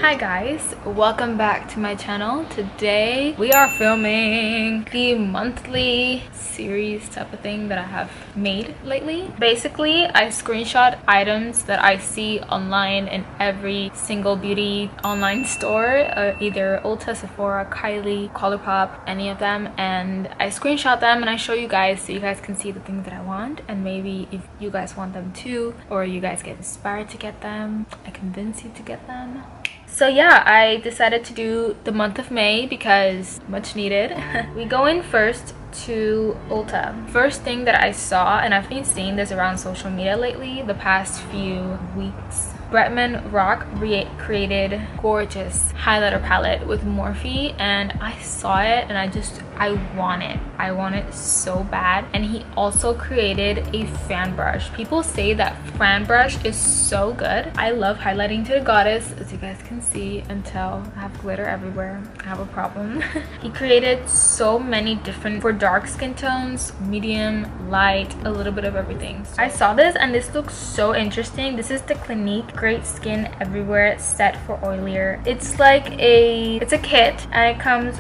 Hi guys, welcome back to my channel. Today we are filming the monthly series type of thing that I have made lately. Basically, I screenshot items that I see online in every single beauty online store, either Ulta, Sephora, Kylie, Colourpop, any of them, and I screenshot them and I show you guys so you guys can see the things that I want, and maybe if you guys want them too, or you guys get inspired to get them, I convince you to get them. So yeah, I decided to do the month of May because much needed. We go in first to Ulta. First thing that I saw, and I've been seeing this around social media lately the past few weeks, Bretman created gorgeous highlighter palette with Morphe, and I saw it and I want it. I want it so bad. And he also created a fan brush. People say that fan brush is so good. I love highlighting to the goddess, as you guys can see and tell. I have glitter everywhere. I have a problem. He created so many different, for dark skin tones, medium, light, a little bit of everything. So I saw this and this looks so interesting. This is the Clinique Great Skin Everywhere set for Oilier. It's like it's a kit, and it comes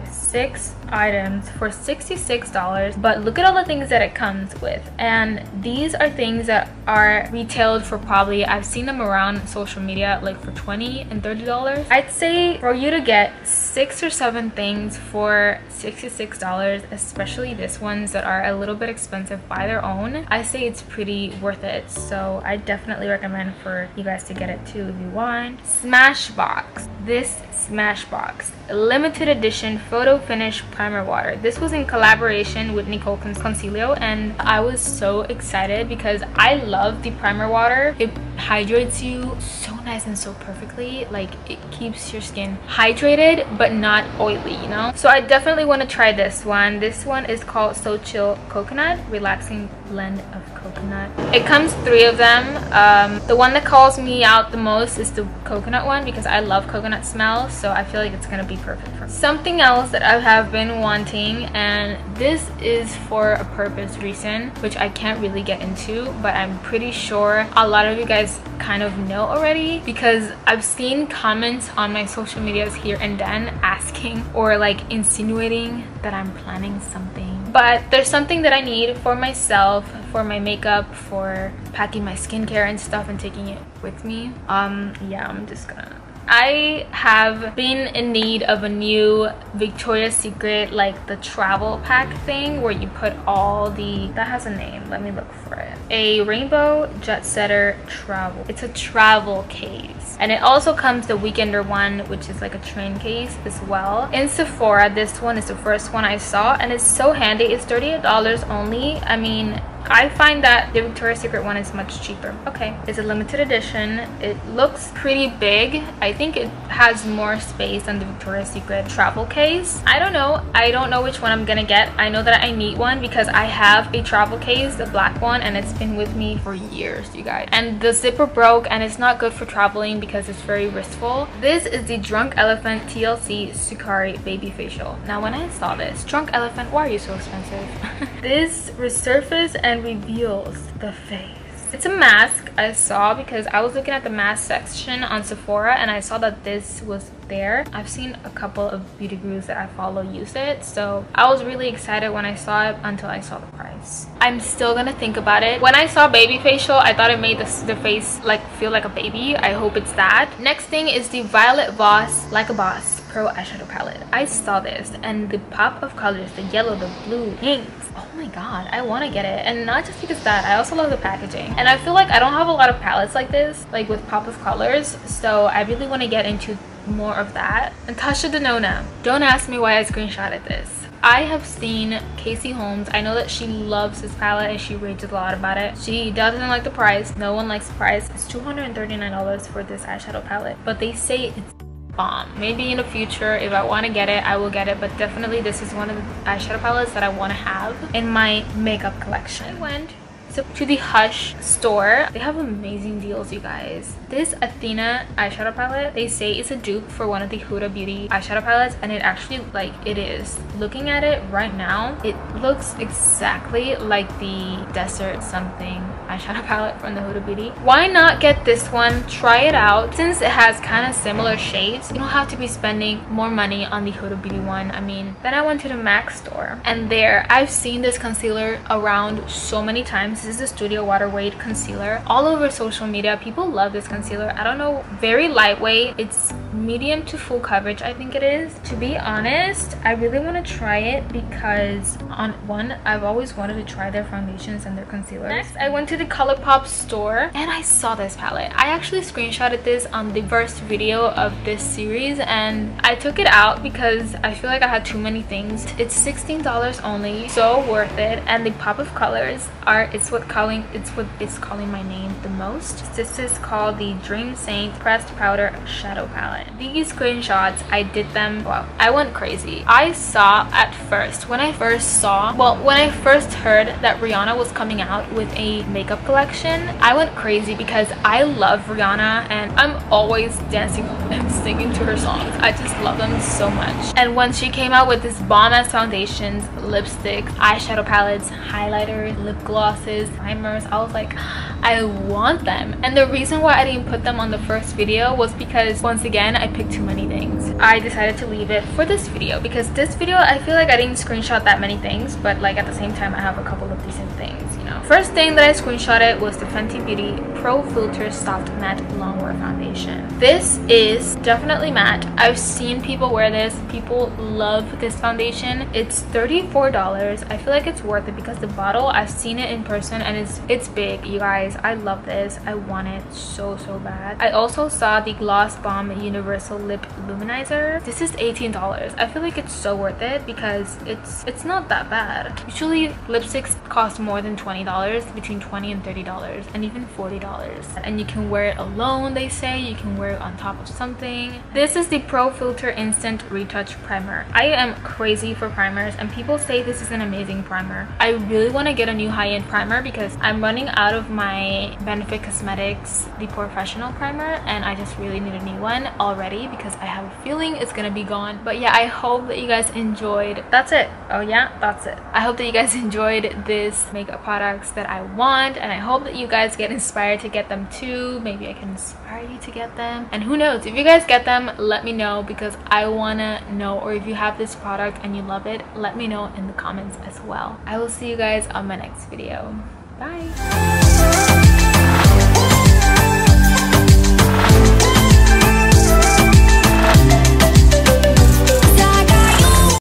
6 items for $66. But look at all the things that it comes with, and these are things that are retailed for probably, I've seen them around social media like for $20 and $30. I'd say for you to get 6 or 7 things for $66, especially these ones that are a little bit expensive by their own, I say it's pretty worth it. So I definitely recommend for you guys to get it too if you want. Smashbox. This Smashbox limited edition photo finish primer water. This was in collaboration with Nicole Concealio, and I was so excited because I love the primer water. It hydrates you so nice and so perfectly. Like, it keeps your skin hydrated but not oily, you know. So I definitely want to try this one. This one is called So Chill Coconut, relaxing blend of coconut. It comes 3 of them. The one that calls me out the most is the coconut one because I love coconut smell, so I feel like it's gonna be perfect for me. Something else that I have been wanting, and this is for a purpose reason which I can't really get into, but I'm pretty sure a lot of you guys kind of know already because I've seen comments on my social medias here and then asking or like insinuating that I'm planning something. But there's something that I need for myself, for my makeup, for packing my skincare and stuff and taking it with me. Yeah, I have been in need of a new Victoria's Secret, like the travel pack thing where you put all the, that has a name, let me look for it. A Rainbow Jet Setter Travel. It's a travel case. And it also comes the Weekender one, which is like a train case as well. In Sephora, this one is the first one I saw, and it's so handy. It's $38 only. I mean, I find that the Victoria's Secret one is much cheaper. Okay, it's a limited edition. It looks pretty big. I think it has more space than the Victoria's Secret travel case. I don't know which one I'm gonna get. I know that I need one because I have a travel case, the black one, and it's been with me for years, you guys. And the zipper broke, and it's not good for traveling because it's very riskful. This is the Drunk Elephant T.L.C. Sukari Babyfacial. Now when I saw this, Drunk Elephant, why are you so expensive? This resurfaces and reveals the face. It's a mask I saw because I was looking at the mask section on Sephora and I saw that this was there. I've seen a couple of beauty gurus that I follow use it, so I was really excited when I saw it until I saw the price. I'm still gonna think about it. When I saw Babyfacial, I thought it made the face like feel like a baby. I hope it's that. Next thing is the Violet VOSS Like a Boss Pro Eyeshadow Palette. I saw this and the pop of colors, the yellow, the blue, pinks. Oh my god, I want to get it. And not just because of that, I also love the packaging. And I feel like I don't have a lot of palettes like this, like with pop of colors, so I really want to get into more of that. NATASHA DENONA. Don't ask me why I screenshotted this. I have seen Casey Holmes. I know that she loves this palette and she rages a lot about it. She doesn't like the price. No one likes the price. It's $239 for this eyeshadow palette, but they say it's bomb. Maybe in the future, if I want to get it, I will get it, but definitely this is one of the eyeshadow palettes that I want to have in my makeup collection. I went to the Hush store. They have amazing deals, you guys. This Athena eyeshadow palette, they say it's a dupe for one of the Huda Beauty eyeshadow palettes, and it actually, like, it is. Looking at it right now, it looks exactly like the Desert Something eyeshadow palette from the Huda Beauty. Why not get this one? Try it out. Since it has kind of similar shades, you don't have to be spending more money on the Huda Beauty one. I mean, then I went to the MAC store, and there I've seen this concealer around so many times. This is the Studio Water Weight concealer. All over social media, people love this concealer. I don't know, very lightweight. It's medium to full coverage, I think it is. To be honest, I really want to try it because I've always wanted to try their foundations and their concealers. Next, I went to the ColourPop store and I saw this palette. I actually screenshotted this on the first video of this series, and I took it out because I feel like I had too many things. It's $16 only, so worth it, and the pop of colors it's what is calling my name the most. This is called the Dream Saint Pressed Powder Shadow Palette. These screenshots, I did them, well, I went crazy. I saw at first, when I first heard that Rihanna was coming out with a makeup collection, I went crazy because I love Rihanna and I'm always dancing and singing to her songs. I just love them so much. And when she came out with this bomb-ass foundations, lipsticks, eyeshadow palettes, highlighters, lip glosses, primers, I was like, I want them. And the reason why I didn't put them on the first video was because, once again, I picked too many things. I decided to leave it for this video because this video, I feel like I didn't screenshot that many things, but like at the same time I have a couple of decent things, you know. First thing that I screenshotted was the Fenty Beauty Pro Filter Soft Matte Longwear Foundation. This is definitely matte. I've seen people wear this. People love this foundation. It's $34. I feel like it's worth it because the bottle, I've seen it in person and it's big, you guys. I love this. I want it so bad. I also saw the Gloss Bomb Universal Lip Luminizer. This is $18. I feel like it's so worth it because it's not that bad. Usually lipsticks cost more than $20, between $20 and $30, and even $40. And you can wear it alone, they say. You can wear it on top of something. This is the Pro Filter Instant Retouch Primer. I am crazy for primers, and people say this is an amazing primer. I really want to get a new high-end primer because I'm running out of my Benefit Cosmetics The Professional primer, and I just really need a new one already because I have a feeling it's gonna be gone. But yeah, I hope that you guys enjoyed. That's it. Oh yeah, that's it. I hope that you guys enjoyed this makeup products that I want, and I hope that you guys get inspired to get them too. Maybe I can inspire you to get them, and who knows, if you guys get them, let me know because I wanna know. Or if you have this product and you love it, let me know in the comments as well. I will see you guys on my next video. Bye.